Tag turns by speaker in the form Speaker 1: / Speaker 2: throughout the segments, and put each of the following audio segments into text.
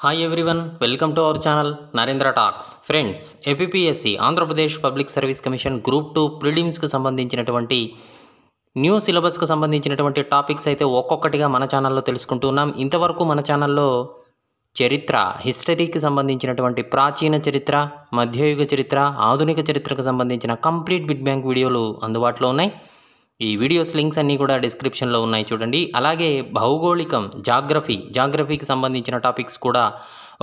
Speaker 1: Hi everyone, welcome to our channel Narendra talks. Friends, APSC Andhra Pradesh public service commission group 2 ప్రిలిమ్స్కి సంబంధించినటువంటి new సిలబస్కి సంబంధించినటువంటి topics అయితే ఒక్కొక్కటిగా మన ఛానల్లో తెలుసుకుంటున్నాం. ఇంతవరకు మన ఛానల్లో చరిత్ర, హిస్టరీకి సంబంధించినటువంటి ప్రాచీన చరిత్ర, మధ్యయుగ చరిత్ర, ఆధునిక చరిత్రకు సంబంధించిన కంప్లీట్ బిట్ బ్యాంక్ వీడియోలు అందుబాటులో ఉన్నాయి. ఈ వీడియోస్ లింక్స్ అన్నీ కూడా డిస్క్రిప్షన్లో ఉన్నాయి, చూడండి. అలాగే భౌగోళికం, జాగ్రఫీకి సంబంధించిన టాపిక్స్ కూడా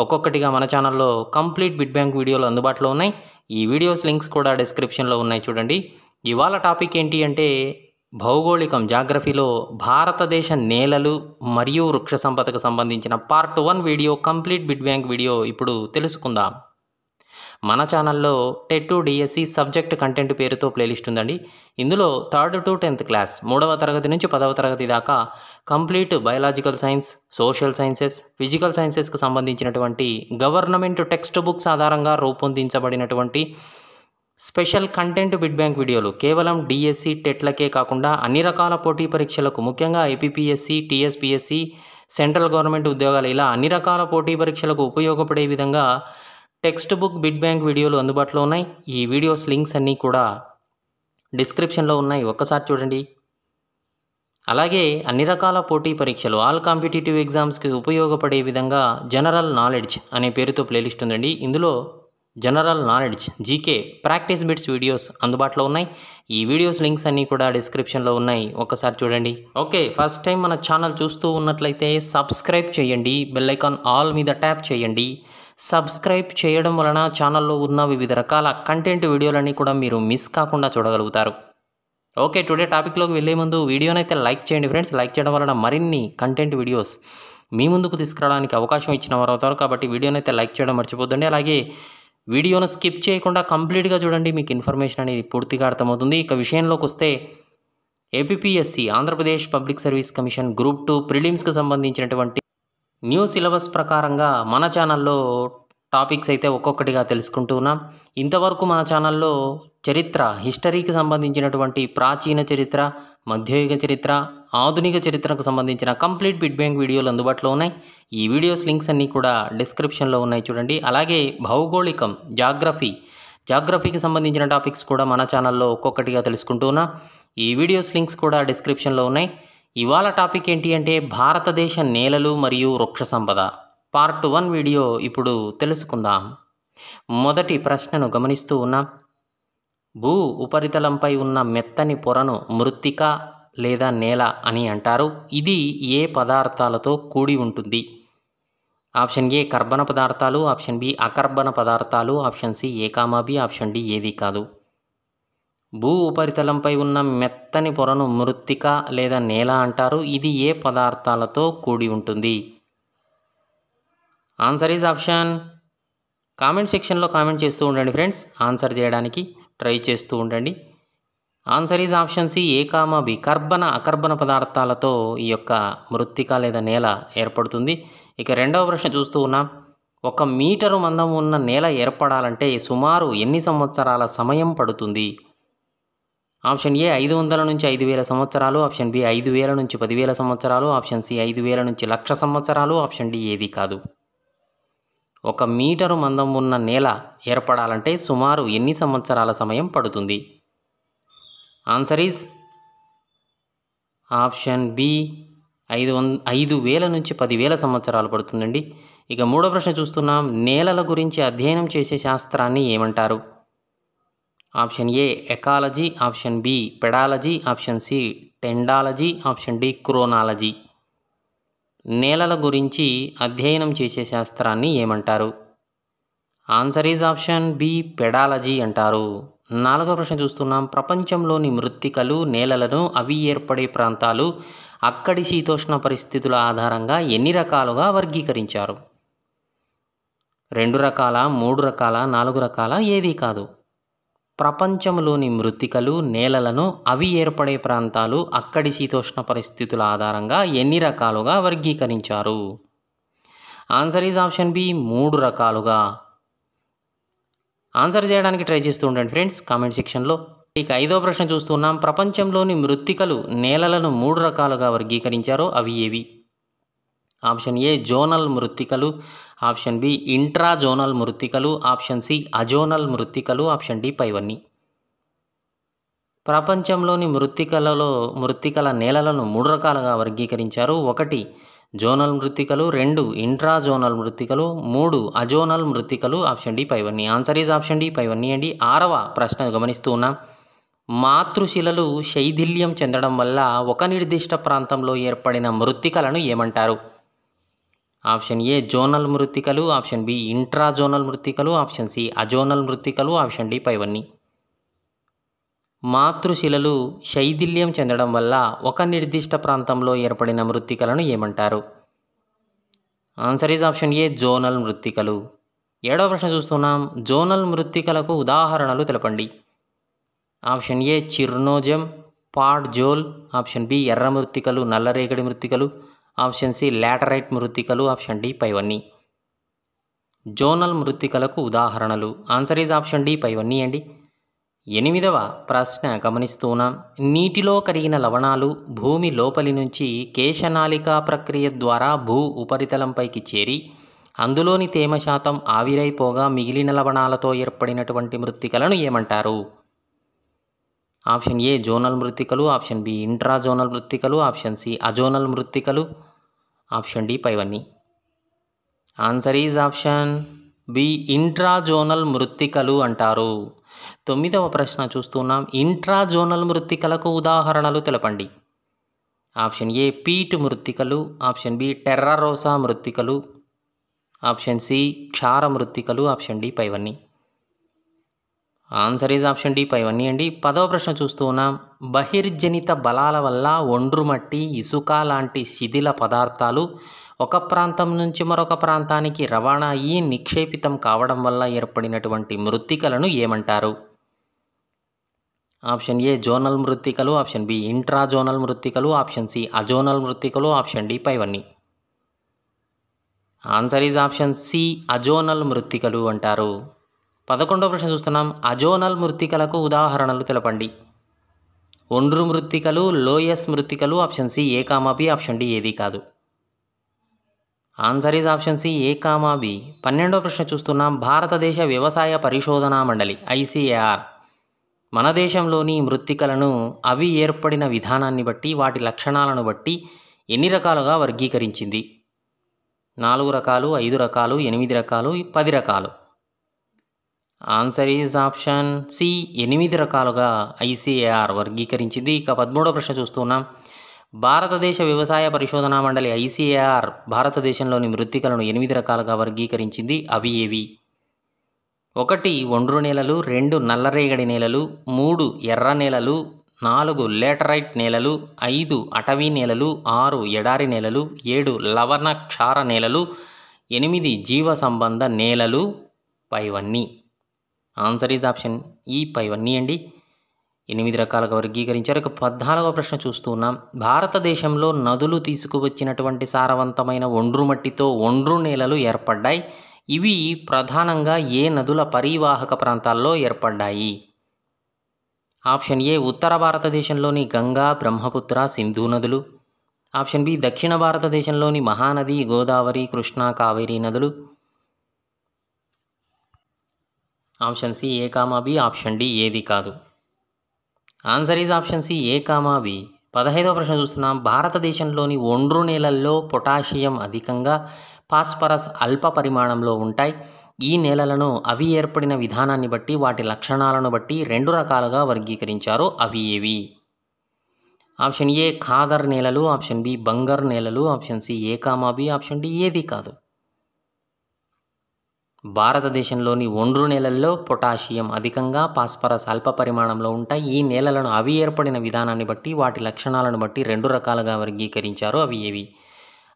Speaker 1: ఒక్కొక్కటిగా మన ఛానల్లో కంప్లీట్ బిట్ బ్యాంక్ వీడియోలు అందుబాటులో ఉన్నాయి. ఈ వీడియోస్ లింక్స్ కూడా డిస్క్రిప్షన్లో ఉన్నాయి, చూడండి. ఇవాళ టాపిక్ ఏంటి అంటే భౌగోళికం, జాగ్రఫీలో భారతదేశ నేలలు మరియు వృక్ష సంపదకు సంబంధించిన part 1 video, complete bit bank video ఇప్పుడు తెలుసుకుందాం. మన ఛానల్లో TET to DSC subject content పేరుతో ప్లేలిస్ట్ ఉందండి. ఇందులో 3rd to 10th క్లాస్, 3వ తరగతి నుంచి 10వ తరగతి దాకా complete biological science, social sciences, physical సైన్సెస్కి సంబంధించినటువంటి గవర్నమెంట్ టెక్స్ట్ బుక్స్ ఆధారంగా రూపొందించబడినటువంటి స్పెషల్ కంటెంట్ బిట్ బ్యాంక్ వీడియోలు కేవలం డిఎస్సి టెట్లకే కాకుండా అన్ని రకాల పోటీ పరీక్షలకు, ముఖ్యంగా ఏపీఎస్సి, టీఎస్పీఎస్సి, సెంట్రల్ గవర్నమెంట్ ఉద్యోగాలు, ఇలా అన్ని రకాల పోటీ పరీక్షలకు ఉపయోగపడే విధంగా టెక్స్ట్ బుక్ బిట్ బ్యాంక్ వీడియోలు అందుబాటులో ఉన్నాయి. ఈ వీడియోస్ లింక్స్ అన్నీ కూడా డిస్క్రిప్షన్లో ఉన్నాయి, ఒక్కసారి చూడండి. అలాగే అన్ని రకాల పోటీ పరీక్షలు, ఆల్ కాంపిటేటివ్ ఎగ్జామ్స్కి ఉపయోగపడే విధంగా జనరల్ నాలెడ్జ్ అనే పేరుతో ప్లేలిస్ట్ ఉందండి. ఇందులో general knowledge, GK, practice bits videos అందుబాటులో ఉన్నాయి. ఈ వీడియోస్ లింక్స్ అన్నీ కూడా డిస్క్రిప్షన్లో ఉన్నాయి, ఒక్కసారి చూడండి. ఓకే, ఫస్ట్ టైం మన ఛానల్ చూస్తూ ఉన్నట్లయితే సబ్స్క్రైబ్ చేయండి, బెల్ ఐకాన్ ఆల్ మీద ట్యాప్ చేయండి. సబ్స్క్రైబ్ చేయడం వలన ఛానల్లో ఉన్న వివిధ రకాల కంటెంట్ వీడియోలన్నీ కూడా మీరు మిస్ కాకుండా చూడగలుగుతారు. ఓకే, టుడే టాపిక్లోకి వెళ్ళే ముందు వీడియోనైతే లైక్ చేయండి ఫ్రెండ్స్. లైక్ చేయడం వలన మరిన్ని కంటెంట్ వీడియోస్ మీ ముందుకు తీసుకురావడానికి అవకాశం ఇచ్చిన వారు అవుతారు. కాబట్టి వీడియోనైతే లైక్ చేయడం మర్చిపోద్దండి. అలాగే వీడియోను స్కిప్ చేయకుండా కంప్లీట్గా చూడండి, మీకు ఇన్ఫర్మేషన్ అనేది పూర్తిగా అర్థమవుతుంది. ఇక విషయంలోకి వస్తే APSC Andhra Pradesh public service commission group 2 ప్రిలిమ్స్కి సంబంధించినటువంటి న్యూ సిలబస్ ప్రకారంగా మన ఛానల్లో టాపిక్స్ అయితే ఒక్కొక్కటిగా తెలుసుకుంటూ ఉన్నాం. ఇంతవరకు మన ఛానల్లో చరిత్ర, హిస్టరీకి సంబంధించినటువంటి ప్రాచీన చరిత్ర, మధ్యయుగ చరిత్ర, ఆధునిక చరిత్రకు సంబంధించిన కంప్లీట్ బిట్ బ్యాంక్ వీడియోలు అందుబాటులో ఉన్నాయి. ఈ వీడియోస్ లింక్స్ అన్నీ కూడా డిస్క్రిప్షన్లో ఉన్నాయి, చూడండి. అలాగే భౌగోళికం, జాగ్రఫీకి సంబంధించిన టాపిక్స్ కూడా మన ఛానల్లో ఒక్కొక్కటిగా తెలుసుకుంటూ ఉన్నాం. ఈ వీడియోస్ లింక్స్ కూడా డిస్క్రిప్షన్లో ఉన్నాయి. ఇవాళ టాపిక్ ఏంటి అంటే భారతదేశ నేలలు మరియు వృక్ష సంపద పార్ట్ 1 వీడియో ఇప్పుడు తెలుసుకుందాం. మొదటి ప్రశ్నను గమనిస్తూ ఉన్నాం. భూ ఉపరితలంపై ఉన్న మెత్తని పొరను మృత్తిక లేదా నేల అని అంటారు. ఇది ఏ పదార్థాలతో కూడి ఉంటుంది? ఆప్షన్ ఏ కర్బన పదార్థాలు, ఆప్షన్ బి అకర్బన పదార్థాలు, option C A comma B, option D ఏది కాదు. భూ ఉపరితలంపై ఉన్న మెత్తని పొరను మృత్తిక లేదా నేల అంటారు. ఇది ఏ పదార్థాలతో కూడి ఉంటుంది? Answer is option. కామెంట్ సెక్షన్లో కామెంట్ చేస్తూ ఉండండి ఫ్రెండ్స్, ఆన్సర్ చేయడానికి ట్రై చేస్తూ ఉండండి. Answer is option C A comma B, అకర్బన పదార్థాలతో ఈ యొక్క మృత్తిక లేదా నేల ఏర్పడుతుంది. ఇక రెండవ ప్రశ్న చూస్తూ ఉన్నాం. 1 మీటరు మందం ఉన్న నేల ఏర్పడాలంటే సుమారు ఎన్ని సంవత్సరాల సమయం పడుతుంది? ఆప్షన్ ఏ 500 నుంచి 5000 సంవత్సరాలు, ఆప్షన్ బి 5000 నుంచి 10,000 సంవత్సరాలు, ఆప్షన్ సి 5000 నుంచి 1,00,000 సంవత్సరాలు, ఆప్షన్ డి ఏది కాదు. 1 మీటరు మందం ఉన్న నేల ఏర్పడాలంటే సుమారు ఎన్ని సంవత్సరాల సమయం పడుతుంది? ఆన్సర్ ఈజ్ ఆప్షన్ బి 5,000 నుంచి 10,000 సంవత్సరాలు పడుతుందండి. ఇక మూడో ప్రశ్న చూస్తున్నాం. నేలల గురించి అధ్యయనం చేసే శాస్త్రాన్ని ఏమంటారు? Option A ecology, option B pedology, option C dendrology, option D chronology. నేలల గురించి అధ్యయనం చేసే శాస్త్రాన్ని ఏమంటారు? Answer is option B pedology అంటారు. నాలుగో ప్రశ్న చూస్తున్నాం. ప్రపంచంలోని మృత్తికలు, నేలలను, అవి ఏర్పడే ప్రాంతాలు, అక్కడి శీతోష్ణ పరిస్థితుల ఆధారంగా ఎన్ని రకాలుగా వర్గీకరించారు? 2 రకాల, 3 రకాల, 4 రకాల, ఏది కాదు. ప్రపంచంలోని మృత్తికలు, నేలలను, అవి ఏర్పడే ప్రాంతాలు, అక్కడి శీతోష్ణ పరిస్థితుల ఆధారంగా ఎన్ని రకాలుగా వర్గీకరించారు? ఆన్సర్ ఈజ్ ఆప్షన్ బి 3 రకాలుగా. ఆన్సర్ చేయడానికి ట్రై చేస్తూ ఉండండి ఫ్రెండ్స్ కామెంట్ సెక్షన్లో. ఇక ఐదో ప్రశ్న చూస్తున్నాం. ప్రపంచంలోని మృత్తికలు, నేలలను 3 రకాలుగా వర్గీకరించారో అవి ఏవి? ఆప్షన్ ఏ జోనల్ మృత్తికలు, ఆప్షన్ బి ఇంట్రాజోనల్ మృత్తికలు, ఆప్షన్ సి అజోనల్ మృత్తికలు, ఆప్షన్ డి పైవన్నీ. ప్రపంచంలోని మృత్తికల నేలలను 3 రకాలుగా వర్గీకరించారు. 1 జోనల్ మృత్తికలు, 2 ఇంట్రాజోనల్ మృత్తికలు, 3 అజోనల్ మృత్తికలు, ఆప్షన్ డి పైవన్నీ. ఆన్సర్ ఈజ్ ఆప్షన్ డి పైవన్నీ అండి. 6వ ప్రశ్న గమనిస్తూ ఉన్నాం. మాతృశిలలు శైథిల్యం చెందడం వల్ల ఒక నిర్దిష్ట ప్రాంతంలో ఏర్పడిన మృత్తికలను ఏమంటారు? ఆప్షన్ ఏ జోనల్ మృత్తికలు, ఆప్షన్ బి ఇంట్రాజోనల్ మృత్తికలు, ఆప్షన్ సి అజోనల్ మృత్తికలు, ఆప్షన్ డి పైవన్నీ. మాతృశిలలు శైథిల్యం చెందడం వల్ల ఒక నిర్దిష్ట ప్రాంతంలో ఏర్పడిన మృత్తికలను ఏమంటారు? Answer is option A zonal మృత్తికలు. 7వ ప్రశ్న చూస్తున్నాం. జోనల్ మృత్తికలకు ఉదాహరణలు తెలపండి. Option A chernozem, podzol, option B ఎర్ర మృత్తికలు, నల్లరేగడి మృత్తికలు, ఆప్షన్ సి లాటరైట్ మృత్తికలు, ఆప్షన్ డి పైవన్నీ. జోనల్ మృత్తికలకు ఉదాహరణలు. ఆన్సర్ ఈజ్ ఆప్షన్ డి పైవన్నీ అండి. 8వ ప్రశ్న గమనిస్తున్నాం. నీటిలో కరిగిన లవణాలు భూమి లోపలి నుంచి కేశనాళికా ప్రక్రియ ద్వారా భూ ఉపరితలంపైకి చేరి అందులోని తేమ శాతం ఆవిరైపోగా మిగిలిన లవణాలతో ఏర్పడినటువంటి మృత్తికలను ఏమంటారు? ఆప్షన్ ఏ జోనల్ మృత్తికలు, ఆప్షన్ బి ఇంట్రాజోనల్ మృత్తికలు, ఆప్షన్ సి అజోనల్ మృత్తికలు, ఆప్షన్ డి పైవన్నీ. Answer is option B intrazonal మృత్తికలు అంటారు. 9వ ప్రశ్న చూస్తున్నాం. ఇంట్రాజోనల్ మృత్తికలకు ఉదాహరణలు తెలపండి. ఆప్షన్ ఏ పీట్ మృత్తికలు, ఆప్షన్ బి టెర్రారోసా మృత్తికలు, ఆప్షన్ సి క్షార మృత్తికలు, ఆప్షన్ డి పైవన్నీ. ఆన్సర్ ఈజ్ ఆప్షన్ డి పైవన్నీ అండి. 10వ ప్రశ్న చూస్తూ ఉన్నాం. బహిర్జనిత బలాల వల్ల ఒండ్రుమట్టి, ఇసుక లాంటి శిథిల పదార్థాలు ఒక ప్రాంతం నుంచి మరొక ప్రాంతానికి రవాణా అయ్యి నిక్షేపితం కావడం వల్ల ఏర్పడినటువంటి మృత్తికలను ఏమంటారు? ఆప్షన్ ఏ జోనల్ మృత్తికలు, ఆప్షన్ బి ఇంట్రాజోనల్ మృత్తికలు, ఆప్షన్ సి అజోనల్ మృత్తికలు, ఆప్షన్ డి పైవన్నీ. Answer is option C azonal మృత్తికలు అంటారు. 11వ ప్రశ్న చూస్తున్నాం. అజోనల్ మృత్తికలకు ఉదాహరణలు తెలపండి. ఒండ్రు మృత్తికలు, లోయస్ మృత్తికలు, option C A comma B, option D ఏది కాదు. Answer is option C A comma B. 12వ ప్రశ్న చూస్తున్నాం. భారతదేశ వ్యవసాయ పరిశోధనా మండలి ICAR మన దేశంలోని మృత్తికలను అవి ఏర్పడిన విధానాన్ని బట్టి వాటి లక్షణాలను బట్టి ఎన్ని రకాలుగా వర్గీకరించింది? 4 రకాలు, 5 రకాలు, 8 రకాలు, 10 రకాలు. ఆన్సర్ ఈజ్ ఆప్షన్ సి 8 రకాలుగా ICAR వర్గీకరించింది. ఇక 13వ ప్రశ్న చూస్తున్నాం. భారతదేశ వ్యవసాయ పరిశోధనా మండలి ICAR భారతదేశంలోని మృత్తికలను 8 రకాలుగా వర్గీకరించింది. అవి ఏవి? 1 ఒండ్రు నేలలు, 2 నల్లరేగడి నేలలు, 3 ఎర్ర నేలలు, 4 లేటరైట్ నేలలు, 5 అటవీ నేలలు, 6 ఎడారి నేలలు, 7 లవణ క్షార నేలలు, 8 జీవ సంబంధ నేలలు పైవన్నీ. ఆన్సర్ ఈజ్ ఆప్షన్ ఈ పైవన్నీ అండి. 8 రకాలుగా వర్గీకరించారు. ఇక 14వ ప్రశ్న చూస్తున్నాం. భారతదేశంలో నదులు తీసుకువచ్చినటువంటి సారవంతమైన ఒండ్రు మట్టితో ఒండ్రు నేలలు ఏర్పడ్డాయి. ఇవి ప్రధానంగా ఏ నదుల పరీవాహక ప్రాంతాల్లో ఏర్పడ్డాయి? ఆప్షన్ ఏ ఉత్తర భారతదేశంలోని గంగా, బ్రహ్మపుత్ర, సింధు నదులు, ఆప్షన్ బి దక్షిణ భారతదేశంలోని మహానది, గోదావరి, కృష్ణా, కావేరీ నదులు, option C A comma B, option D ఏది కాదు. Answer is option C A comma B. 15వ ప్రశ్న చూస్తున్నాం. భారతదేశంలోని ఒండ్రు నేలల్లో పొటాషియం అధికంగా, ఫాస్ఫరస్ అల్ప పరిమాణంలో ఉంటాయి. ఈ నేలలను అవి ఏర్పడిన విధానాన్ని బట్టి వాటి లక్షణాలను బట్టి 2 రకాలుగా వర్గీకరించారు. అవి ఏవి? ఆప్షన్ ఏ ఖాదర్ నేలలు, ఆప్షన్ బి బంగర్ నేలలు, option C A comma B, option D ఏది కాదు. భారతదేశంలోని ఒండ్రు నేలల్లో పొటాషియం అధికంగా, ఫాస్ఫరస్ అల్ప పరిమాణంలో ఉంటాయి. ఈ నేలలను అవి ఏర్పడిన విధానాన్ని బట్టి వాటి లక్షణాలను బట్టి 2 రకాలుగా వర్గీకరించారు. అవి ఏవి?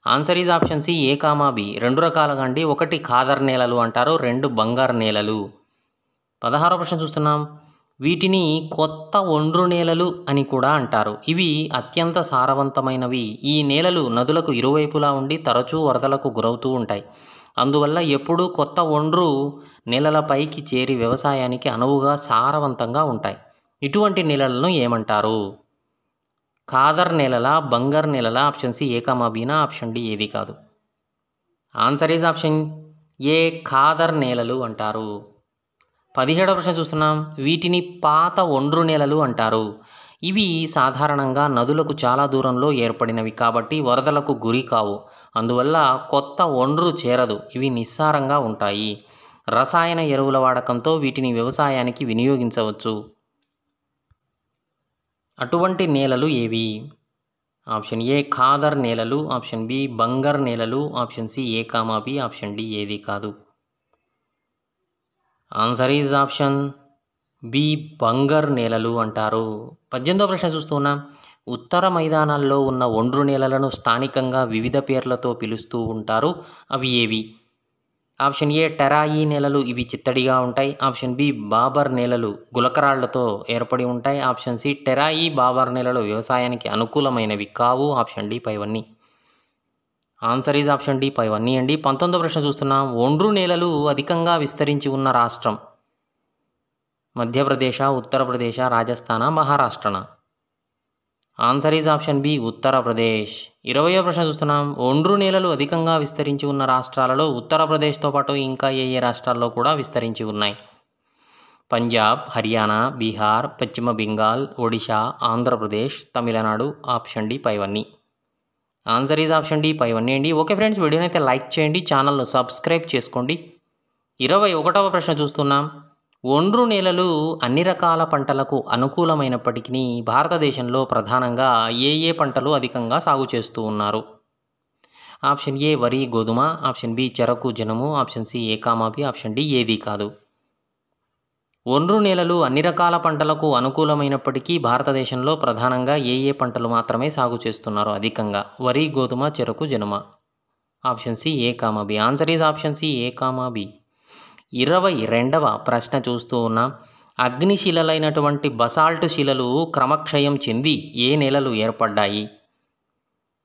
Speaker 1: Answer is option C A comma B. 2 రకాలుగా అండి. 1 ఖాదర్ నేలలు అంటారు, 2 బంగారు నేలలు. 16వ ప్రశ్న చూస్తున్నాం. వీటిని కొత్త ఒండ్రు నేలలు అని కూడా అంటారు. ఇవి అత్యంత సారవంతమైనవి. ఈ నేలలు నదులకు ఇరువైపులా ఉండి తరచూ వరదలకు గురవుతూ ఉంటాయి. అందువల్ల ఎప్పుడూ కొత్త ఒండ్రు నేలలపైకి చేరి వ్యవసాయానికి అనువుగా సారవంతంగా ఉంటాయి. ఇటువంటి నేలలను ఏమంటారు? ఖాదర్ నేలల, బంగర్ నేలల, ఆప్షన్ సి ఏ కామా బీనా, ఆప్షన్ డి ఏది కాదు. Answer is option A khadar నేలలు అంటారు. 17వ ప్రశ్న చూస్తున్నాం. వీటిని పాత ఒండ్రు నేలలు అంటారు. ఇవి సాధారణంగా నదులకు చాలా దూరంలో ఏర్పడినవి కాబట్టి వరదలకు గురి కావు. అందువల్ల కొత్త ఒండ్రు చేరదు. ఇవి నిస్సారంగా ఉంటాయి. రసాయన ఎరువుల వాడకంతో వీటిని వ్యవసాయానికి వినియోగించవచ్చు. అటువంటి నేలలు ఏవి? ఆప్షన్ ఏ ఖాదర్ నేలలు, ఆప్షన్ బి బంగర్ నేలలు, option C A comma B, option D ఏది కాదు. Answer is option B bhangar నేలలు అంటారు. 18వ ప్రశ్న చూస్తున్నాం. ఉత్తర మైదానాల్లో ఉన్న ఒండ్రు నేలలను స్థానికంగా వివిధ పేర్లతో పిలుస్తూ ఉంటారు. అవి ఏవి? ఆప్షన్ ఏ టెరాయి నేలలు, ఇవి చిత్తడిగా ఉంటాయి. ఆప్షన్ బి బాబర్ నేలలు గులకరాళ్లతో ఏర్పడి ఉంటాయి. ఆప్షన్ సి టెరాయి బాబర్ నేలలు వ్యవసాయానికి అనుకూలమైనవి కావు. ఆప్షన్ డి పైవన్నీ. ఆన్సర్ ఈజ్ ఆప్షన్ డి పైవన్నీ అండి. 19వ ప్రశ్న చూస్తున్నాం. ఒండ్రు నేలలు అధికంగా విస్తరించి ఉన్న రాష్ట్రం మధ్యప్రదేశ, ఉత్తరప్రదేశ, రాజస్థాన, మహారాష్ట్రన? Answer is option B Uttar Pradesh. 20వ ప్రశ్న చూస్తున్నాం. ఒండ్రు నేలలు అధికంగా విస్తరించి ఉన్న రాష్ట్రాలలో ఉత్తరప్రదేశ్తో పాటు ఇంకా ఏ ఏ రాష్ట్రాల్లో కూడా విస్తరించి ఉన్నాయి? పంజాబ్, హర్యానా, బీహార్, పశ్చిమ బెంగాల్, ఒడిషా, ఆంధ్రప్రదేశ్, తమిళనాడు. ఆప్షన్ డి పైవన్నీ. ఆన్సర్ ఈజ్ ఆప్షన్ డి పైవన్నీ అండి. ఓకే ఫ్రెండ్స్, వీడియోని అయితే లైక్ చేయండి, ఛానల్ను సబ్స్క్రైబ్ చేసుకోండి. 21వ ప్రశ్న చూస్తున్నాం. ఒండ్రు నేలలు అన్ని రకాల పంటలకు అనుకూలమైనప్పటికీ భారతదేశంలో ప్రధానంగా ఏ ఏ పంటలు అధికంగా సాగు చేస్తూ ఉన్నారు? ఆప్షన్ ఏ వరి, గోధుమ, ఆప్షన్ బి చెరకు, జనుము, option C A comma B, option D ఏది కాదు. ఒండ్రు నేలలు అన్ని రకాల పంటలకు అనుకూలమైనప్పటికీ భారతదేశంలో ప్రధానంగా ఏ ఏ పంటలు మాత్రమే సాగు చేస్తున్నారు అధికంగా? వరి, గోధుమ, చెరకు, జనుమ? Option C A comma B. Answer is option C A comma B. 22వ ప్రశ్న చూస్తూ ఉన్నాం. అగ్నిశిలలైనటువంటి బసాల్ట్ శిలలు క్రమక్షయం చెంది ఏ నేలలు ఏర్పడ్డాయి?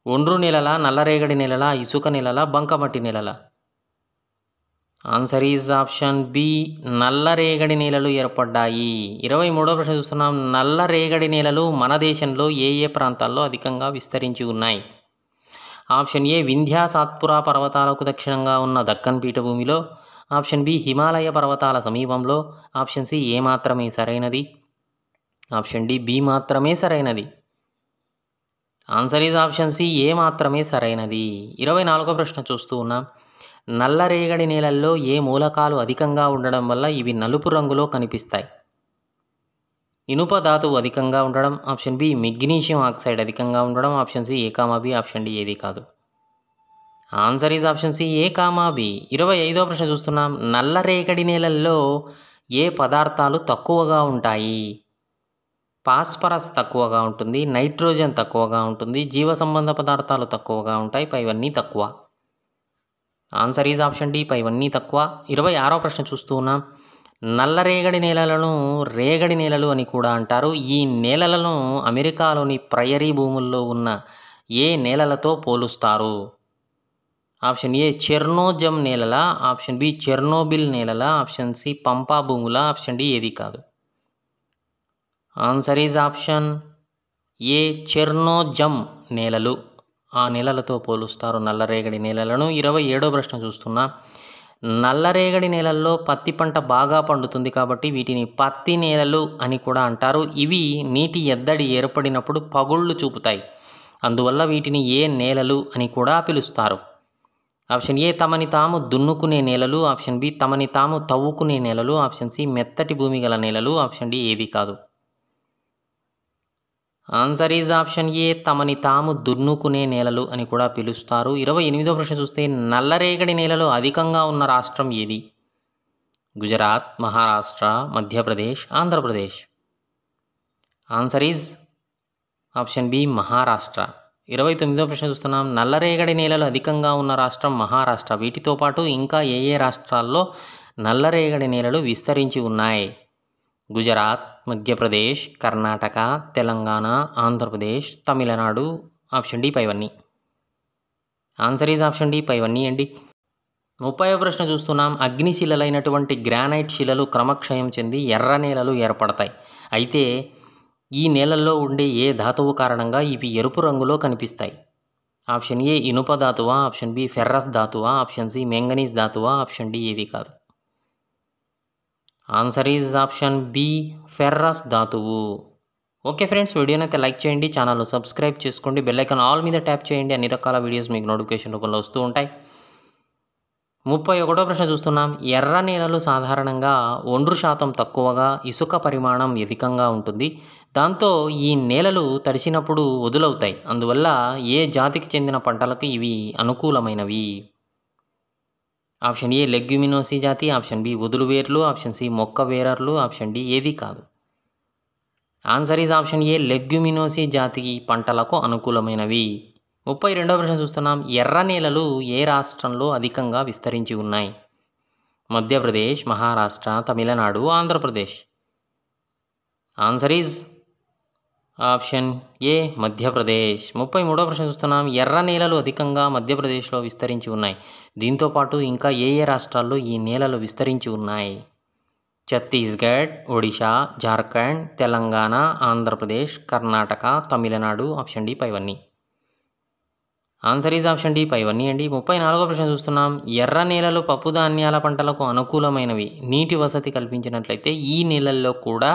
Speaker 1: ఒండ్రు నేలల, నల్లరేగడి నేలల, ఇసుక నేలల, బంకమట్టి నేలల? ఆన్సర్ ఈజ్ ఆప్షన్ బి నల్లరేగడి నేలలు ఏర్పడ్డాయి. 23వ ప్రశ్న చూస్తున్నాం. నల్లరేగడి నేలలు మన దేశంలో ఏ ఏ ప్రాంతాల్లో అధికంగా విస్తరించి ఉన్నాయి? ఆప్షన్ ఏ వింధ్యా సాత్పురా పర్వతాలకు దక్షిణంగా ఉన్న దక్కన్ పీఠభూమిలో, ఆప్షన్ బి హిమాలయ పర్వతాల సమీపంలో, ఆప్షన్ సి ఏ మాత్రమే సరైనది, ఆప్షన్ డి బి మాత్రమే సరైనది. Answer is option C A మాత్రమే సరైనది. 24వ ప్రశ్న చూస్తూ ఉన్నాం. నల్లరేగడి నేలల్లో ఏ మూలకాలు అధికంగా ఉండడం వల్ల ఇవి నలుపు రంగులో కనిపిస్తాయి? ఇనుప ధాతువు అధికంగా ఉండడం, ఆప్షన్ బి మెగ్నీషియం ఆక్సైడ్ అధికంగా ఉండడం, option C A comma B, option D ఏది కాదు. Answer is option C A comma B. 25వ ప్రశ్న చూస్తున్నాం. నల్లరేగడి నేలల్లో ఏ పదార్థాలు తక్కువగా ఉంటాయి? ఫాస్ఫరస్ తక్కువగా ఉంటుంది, నైట్రోజన్ తక్కువగా ఉంటుంది, జీవ సంబంధ పదార్థాలు తక్కువగా ఉంటాయి, పైవన్నీ తక్కువ. ఆన్సర్ ఈజ్ ఆప్షన్ డి పైవన్నీ తక్కువ. 26వ ప్రశ్న చూస్తూ ఉన్నాం. నల్లరేగడి నేలలను రేగడి నేలలు అని కూడా అంటారు. ఈ నేలలను అమెరికాలోని ప్రైయరీ భూముల్లో ఉన్న ఏ నేలలతో పోలుస్తారు? ఆప్షన్ ఏ చెర్నోజమ్ నేలల, ఆప్షన్ బి చెర్నోబిల్ నేలల, ఆప్షన్ సి పంపా భూముల, ఆప్షన్ డి ఏది కాదు. ఆన్సర్ ఈజ్ ఆప్షన్ ఏ చెర్నోజమ్ నేలలు. ఆ నేలలతో పోలుస్తారు నల్లరేగడి నేలలను. 27వ ప్రశ్న చూస్తున్నా. నల్లరేగడి నేలల్లో పత్తి పంట బాగా పండుతుంది కాబట్టి వీటిని పత్తి నేలలు అని కూడా అంటారు. ఇవి నీటి ఎద్దడి ఏర్పడినప్పుడు పగుళ్ళు చూపుతాయి. అందువల్ల వీటిని ఏ నేలలు అని కూడా పిలుస్తారు? ఆప్షన్ ఏ తమని తాము దున్నుకునే నేలలు, ఆప్షన్ బి తమని తాము తవ్వుకునే నేలలు, ఆప్షన్ సి మెత్తటి భూమి గల నేలలు, ఆప్షన్ డి ఏది కాదు. ఆన్సర్ ఈజ్ ఆప్షన్ ఏ తమని తాము దున్నుకునే నేలలు అని కూడా పిలుస్తారు. 28వ ప్రశ్న చూస్తే నల్లరేగడి నేలలు అధికంగా ఉన్న రాష్ట్రం ఏది? Gujarat, Maharashtra, Madhya Pradesh, Andhra Pradesh? Answer is option B Maharashtra. 29వ ప్రశ్న చూస్తున్నాం. నల్లరేగడి నేలలు అధికంగా ఉన్న రాష్ట్రం మహారాష్ట్ర. వీటితో పాటు ఇంకా ఏ ఏ రాష్ట్రాల్లో నల్లరేగడి నేలలు విస్తరించి ఉన్నాయి? గుజరాత్, మధ్యప్రదేశ్, కర్ణాటక, తెలంగాణ, ఆంధ్రప్రదేశ్, తమిళనాడు? ఆప్షన్ డి పైవన్నీ. ఆన్సర్ ఈజ్ ఆప్షన్ డి పైవన్నీ అండి. 30వ ప్రశ్న చూస్తున్నాం. అగ్నిశిలలైనటువంటి గ్రానైట్ శిలలు క్రమక్షయం చెంది ఎర్ర నేలలు ఏర్పడతాయి. అయితే ఈ నేలల్లో ఉండే ఏ ధాతువు కారణంగా ఇవి ఎరుపు రంగులో కనిపిస్తాయి? ఆప్షన్ ఏ ఇనుప ధాతువా, ఆప్షన్ బి ఫెర్రస్ ధాతువా, ఆప్షన్ సి మెంగనీస్ ధాతువా, ఆప్షన్ డి ఏది కాదు. Answer is option B ferrous ధాతువు. ఓకే ఫ్రెండ్స్, వీడియోనైతే లైక్ చేయండి, ఛానల్ను సబ్స్క్రైబ్ చేసుకోండి, బెల్ ఐకాన్ ఆల్ మీద ట్యాప్ చేయండి. అన్ని రకాల వీడియోస్ మీకు నోటిఫికేషన్ రూపంలో వస్తూ ఉంటాయి. 31వ ప్రశ్న చూస్తున్నాం. ఎర్ర నేలలు సాధారణంగా ఒండ్రు శాతం తక్కువగా, ఇసుక పరిమాణం అధికంగా ఉంటుంది. దాంతో ఈ నేలలు తడిసినప్పుడు వదులవుతాయి. అందువల్ల ఏ జాతికి చెందిన పంటలకు ఇవి అనుకూలమైనవి? ఆప్షన్ ఏ లెగ్యుమినోసి జాతి, ఆప్షన్ బి వదులు వేర్లు, ఆప్షన్ సి మొక్క వేరర్లు, ఆప్షన్ డి ఏది కాదు. ఆన్సర్ ఈజ్ ఆప్షన్ ఏ లెగ్యుమినోసి జాతి పంటలకు అనుకూలమైనవి. 32వ ప్రశ్న చూస్తున్నాం. ఎర్ర నేలలు ఏ రాష్ట్రంలో అధికంగా విస్తరించి ఉన్నాయి? Madhya Pradesh, Maharashtra, Tamil Nadu, Andhra Pradesh. Answer is option A Madhya Pradesh. 33వ ప్రశ్న చూస్తున్నాం. ఎర్ర నేలలు అధికంగా మధ్యప్రదేశ్లో విస్తరించి ఉన్నాయి. దీంతోపాటు ఇంకా ఏ ఏ రాష్ట్రాల్లో ఈ నేలలు విస్తరించి ఉన్నాయి? ఛత్తీస్గఢ్, ఒడిషా, జార్ఖండ్, తెలంగాణ, ఆంధ్రప్రదేశ్, కర్ణాటక, తమిళనాడు. ఆప్షన్ డి పైవన్నీ. ఆన్సర్ ఈజ్ ఆప్షన్ డి పైవన్నీ అండి. 34వ ప్రశ్న చూస్తున్నాం. ఎర్ర నేలలు పప్పు ధాన్యాల పంటలకు అనుకూలమైనవి. నీటి వసతి కల్పించినట్లయితే ఈ నేలల్లో కూడా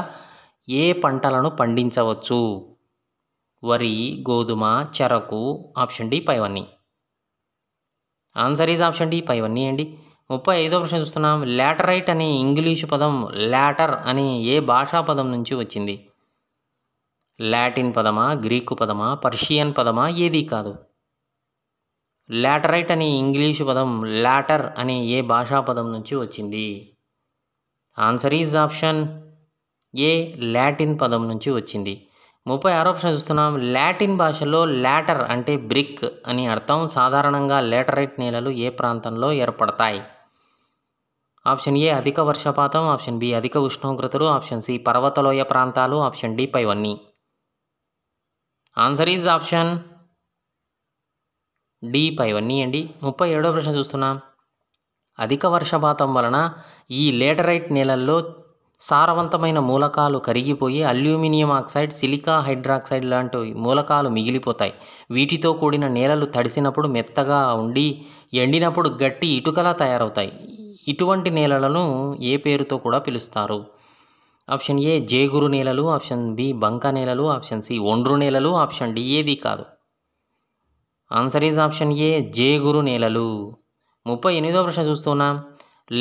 Speaker 1: ఏ పంటలను పండించవచ్చు? వరి, గోధుమ, చెరకు. ఆప్షన్ డి పైవన్నీ. ఆన్సర్ ఈజ్ ఆప్షన్ డి పైవన్నీ అండి. 35వ ప్రశ్న చూస్తున్నాం. లాటరైట్ అనే ఇంగ్లీషు పదం లాటర్ అనే ఏ భాషా పదం నుంచి వచ్చింది? లాటిన్ పదమా, గ్రీకు పదమా, పర్షియన్ పదమా, ఏది కాదు. లాటరైట్ అనే ఇంగ్లీషు పదం లాటర్ అనే ఏ భాషా పదం నుంచి వచ్చింది? Answer is option A Latin పదం నుంచి వచ్చింది. 36వ ప్రశ్న చూస్తున్నాం. లాటిన్ భాషలో లాటర్ అంటే బ్రిక్ అని అర్థం. సాధారణంగా లాటరైట్ నేలలు ఏ ప్రాంతంలో ఏర్పడతాయి? ఆప్షన్ ఏ అధిక వర్షపాతం, ఆప్షన్ బి అధిక ఉష్ణోగ్రతలు, ఆప్షన్ సి పర్వతలోయ ప్రాంతాలు, ఆప్షన్ డి పైవన్నీ. ఆన్సర్ ఈజ్ ఆప్షన్ డి పైవన్నీ అండి. 37వ ప్రశ్న చూస్తున్నాం. అధిక వర్షపాతం వలన ఈ లేటరైట్ నేలల్లో సారవంతమైన మూలకాలు కరిగిపోయి అల్యూమినియం ఆక్సైడ్, సిలికా హైడ్రాక్సైడ్ లాంటి మూలకాలు మిగిలిపోతాయి. వీటితో కూడిన నేలలు తడిసినప్పుడు మెత్తగా ఉండి ఎండినప్పుడు గట్టి ఇటుకలా తయారవుతాయి. ఇటువంటి నేలలను ఏ పేరుతో కూడా పిలుస్తారు? ఆప్షన్ ఏ జేగురు నేలలు, ఆప్షన్ బి బంక నేలలు, ఆప్షన్ సి ఒండ్రు నేలలు, ఆప్షన్ డి ఏది కాదు. ఆన్సర్ ఈజ్ ఆప్షన్ ఏ జేగురు నేలలు. 38వ ప్రశ్న చూస్తున్నాం.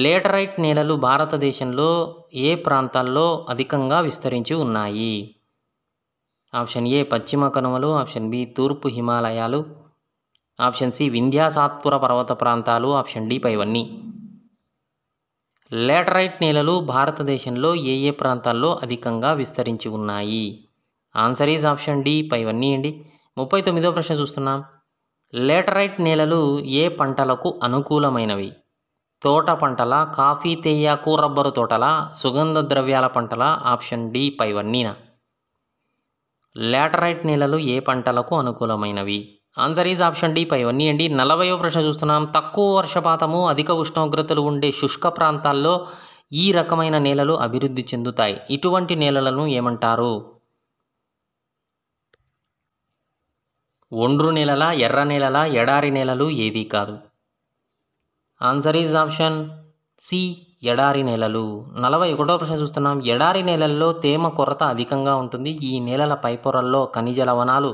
Speaker 1: లేటరైట్ నేలలు భారతదేశంలో ఏ ప్రాంతాల్లో అధికంగా విస్తరించి ఉన్నాయి? ఆప్షన్ ఏ పశ్చిమ కనుమలు, ఆప్షన్ బి తూర్పు హిమాలయాలు, ఆప్షన్ సి వింధ్యా సాత్పుర పర్వత ప్రాంతాలు, ఆప్షన్ డి పైవన్నీ. లేటరైట్ నేలలు భారతదేశంలో ఏ ఏ ప్రాంతాల్లో అధికంగా విస్తరించి ఉన్నాయి? ఆన్సర్ ఈజ్ ఆప్షన్ డి పైవన్నీ అండి. 39వ ప్రశ్న చూస్తున్నాం. లేటరైట్ నేలలు ఏ పంటలకు అనుకూలమైనవి? తోట పంటల, కాఫీ, తేయాకు, రబ్బరు తోటల, సుగంధ ద్రవ్యాల పంటల, ఆప్షన్ డి పైవన్నీనా? లేటరైట్ నేలలు ఏ పంటలకు అనుకూలమైనవి? ఆన్సర్ ఈజ్ ఆప్షన్ డి పైవన్నీ అండి. 40వ ప్రశ్న చూస్తున్నాం. తక్కువ వర్షపాతము, అధిక ఉష్ణోగ్రతలు ఉండే శుష్క ప్రాంతాల్లో ఈ రకమైన నేలలు అభివృద్ధి చెందుతాయి. ఇటువంటి నేలలను ఏమంటారు? ఒండ్రు నేలల, ఎర్ర నేలల, ఎడారి నేలలు, ఏది కాదు. ఆన్సర్ ఈజ్ ఆప్షన్ సి ఎడారి నేలలు. 41వ ప్రశ్న చూస్తున్నాం. ఎడారి నేలల్లో తేమ కొరత అధికంగా ఉంటుంది. ఈ నేలల పైపొరల్లో ఖనిజ లవణాలు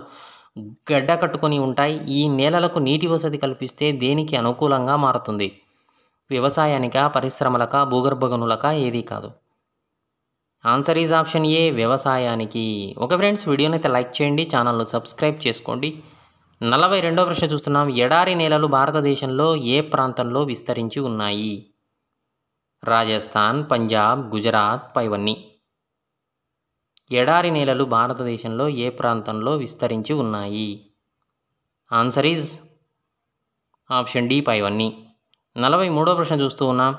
Speaker 1: గడ్డ కట్టుకొని ఉంటాయి. ఈ నేలలకు నీటి వసతి కల్పిస్తే దేనికి అనుకూలంగా మారుతుంది? వ్యవసాయానికా, పరిశ్రమలకా, భూగర్భ గనులకా, ఏది కాదు. ఆన్సర్ ఈజ్ ఆప్షన్ ఏ వ్యవసాయానికి. ఓకే ఫ్రెండ్స్, వీడియోని అయితే లైక్ చేయండి, ఛానల్ను సబ్స్క్రైబ్ చేసుకోండి. 42వ ప్రశ్న చూస్తున్నాం. ఎడారి నేలలు భారతదేశంలో ఏ ప్రాంతంలో విస్తరించి ఉన్నాయి? రాజస్థాన్, పంజాబ్, గుజరాత్, పైవన్నీ. ఎడారి నేలలు భారతదేశంలో ఏ ప్రాంతంలో విస్తరించి ఉన్నాయి? ఆన్సర్ ఈజ్ ఆప్షన్ డి పైవన్నీ. 43వ ప్రశ్న చూస్తూ ఉన్నాం.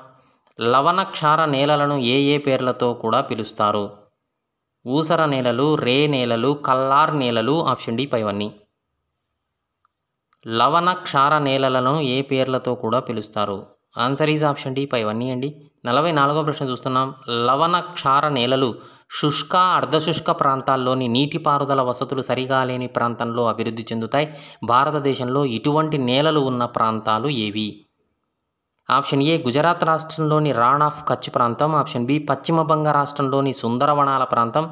Speaker 1: లవణ క్షార నేలలను ఏ ఏ పేర్లతో కూడా పిలుస్తారు? ఊసర నేలలు, రే నేలలు, కల్లార్ నేలలు, ఆప్షన్ డి పైవన్నీ. లవణ క్షార నేలలను ఏ పేర్లతో కూడా పిలుస్తారు? ఆన్సర్ ఈజ్ ఆప్షన్ డి పైవన్నీ అండి. 44వ ప్రశ్న చూస్తున్నాం. లవణ క్షార నేలలు శుష్క, అర్ధశుష్క ప్రాంతాల్లోని నీటిపారుదల వసతులు సరిగా లేని ప్రాంతంలో అభివృద్ధి చెందుతాయి. భారతదేశంలో ఇటువంటి నేలలు ఉన్న ప్రాంతాలు ఏవి? ఆప్షన్ ఏ గుజరాత్ రాష్ట్రంలోని రాణ్ ఆఫ్ కచ్ ప్రాంతం. ఆప్షన్ బి పశ్చిమ బంగ రాష్ట్రంలోని సుందరవనాల ప్రాంతం.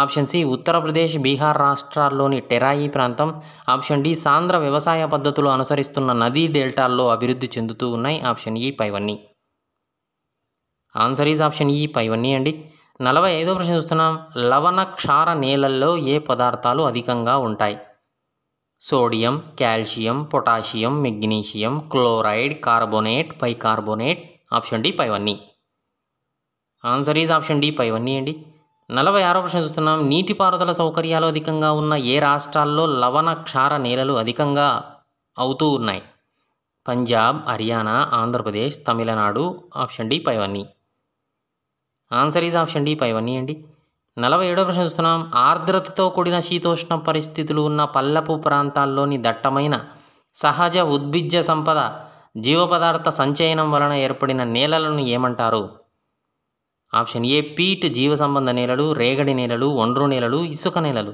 Speaker 1: ఆప్షన్ సి ఉత్తరప్రదేశ్, బీహార్ రాష్ట్రాల్లోని టెరాయి ప్రాంతం. ఆప్షన్ డి సాంద్ర వ్యవసాయ పద్ధతులు అనుసరిస్తున్న నదీ డెల్టాల్లో అభివృద్ధి చెందుతూ ఉన్నాయి. ఆప్షన్ ఈ పైవన్నీ. ఆన్సర్ ఈజ్ ఆప్షన్ ఈ పైవన్నీ అండి. 45వ ప్రశ్న చూస్తున్నాం. లవణ క్షార నేలల్లో ఏ పదార్థాలు అధికంగా ఉంటాయి? Sodium, calcium, potassium, magnesium, chloride, carbonate, bicarbonate. Option D పైవన్నీ. ఆన్సర్ ఈజ్ ఆప్షన్ డి పైవన్నీ అండి. 46వ ప్రశ్న చూస్తున్నాం. నీటిపారుదల సౌకర్యాలు అధికంగా ఉన్న ఏ రాష్ట్రాల్లో లవణ క్షార నేలలు అధికంగా అవుతూ ఉన్నాయి? పంజాబ్, హర్యానా, ఆంధ్రప్రదేశ్, తమిళనాడు. ఆప్షన్ డి పైవన్నీ. ఆన్సర్ ఈజ్ ఆప్షన్ డి పైవన్నీ అండి. 47వ ప్రశ్న చూస్తున్నాం. ఆర్ద్రతతో కూడిన శీతోష్ణ పరిస్థితులు ఉన్న పల్లపు ప్రాంతాల్లోని దట్టమైన సహజ ఉద్భిజ్జ సంపద జీవపదార్థ సంచయనం వలన ఏర్పడిన నేలలను ఏమంటారు? ఆప్షన్ ఏ పీట్ జీవ సంబంధ నేలలు, రేగడి నేలలు, ఒండ్రు నేలలు, ఇసుక నేలలు.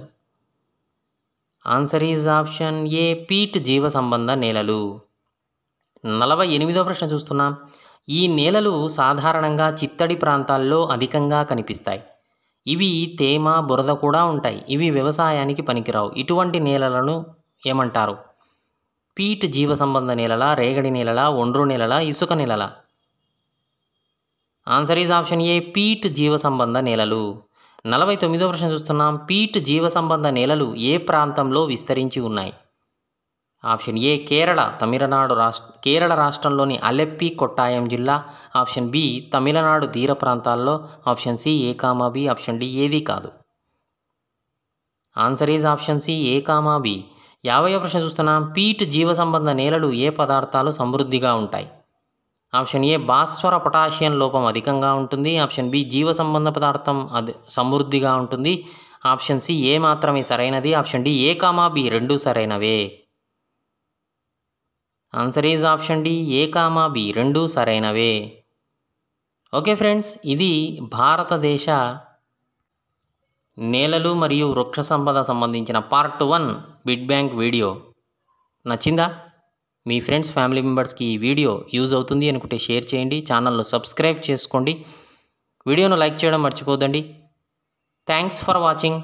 Speaker 1: Answer is option A peat జీవ సంబంధ నేలలు. 48వ ప్రశ్న చూస్తున్నాం. ఈ నేలలు సాధారణంగా చిత్తడి ప్రాంతాల్లో అధికంగా కనిపిస్తాయి. ఇవి తేమ, బురద కూడా ఉంటాయి. ఇవి వ్యవసాయానికి పనికిరావు. ఇటువంటి నేలలను ఏమంటారు? పీట్ జీవ సంబంధ నేలల, రేగడి నేలల, ఒండ్రు నేలల, ఇసుక నేలల. Answer is option A peat జీవ సంబంధ నేలలు. 49వ ప్రశ్న చూస్తున్నాం. పీట్ జీవ సంబంధ నేలలు ఏ ప్రాంతంలో విస్తరించి ఉన్నాయి? ఆప్షన్ ఏ కేరళ రాష్ట్రంలోని అలెప్పి, కొట్టాయం జిల్లా. ఆప్షన్ బి తమిళనాడు తీర ప్రాంతాల్లో. Option C A comma B. Option D ఏది కాదు. Answer is option C A comma B. 50వ ప్రశ్న చూస్తున్నాం. పీట్ జీవ సంబంధ నేలలు ఏ పదార్థాలు సమృద్ధిగా ఉంటాయి? ఆప్షన్ ఏ భాస్వర, పొటాషియం లోపం అధికంగా ఉంటుంది. ఆప్షన్ బి జీవ సంబంధ పదార్థం సమృద్ధిగా ఉంటుంది. ఆప్షన్ సి ఏ మాత్రమే సరైనది. Option D A comma B రెండూ సరైనవే. Answer is option D A comma B రెండూ సరైనవే. ఓకే ఫ్రెండ్స్, ఇది భారతదేశ నేలలు మరియు వృక్ష సంపద సంబంధించిన పార్ట్ 1 బిడ్ బ్యాంక్ వీడియో. నచ్చిందా? మీ ఫ్రెండ్స్, ఫ్యామిలీ మెంబర్స్కి ఈ వీడియో యూజ్ అవుతుంది అనుకుంటే షేర్ చేయండి. ఛానల్ను సబ్స్క్రైబ్ చేసుకోండి. వీడియోను లైక్ చేయడం మర్చిపోద్దండి. Thanks for watching.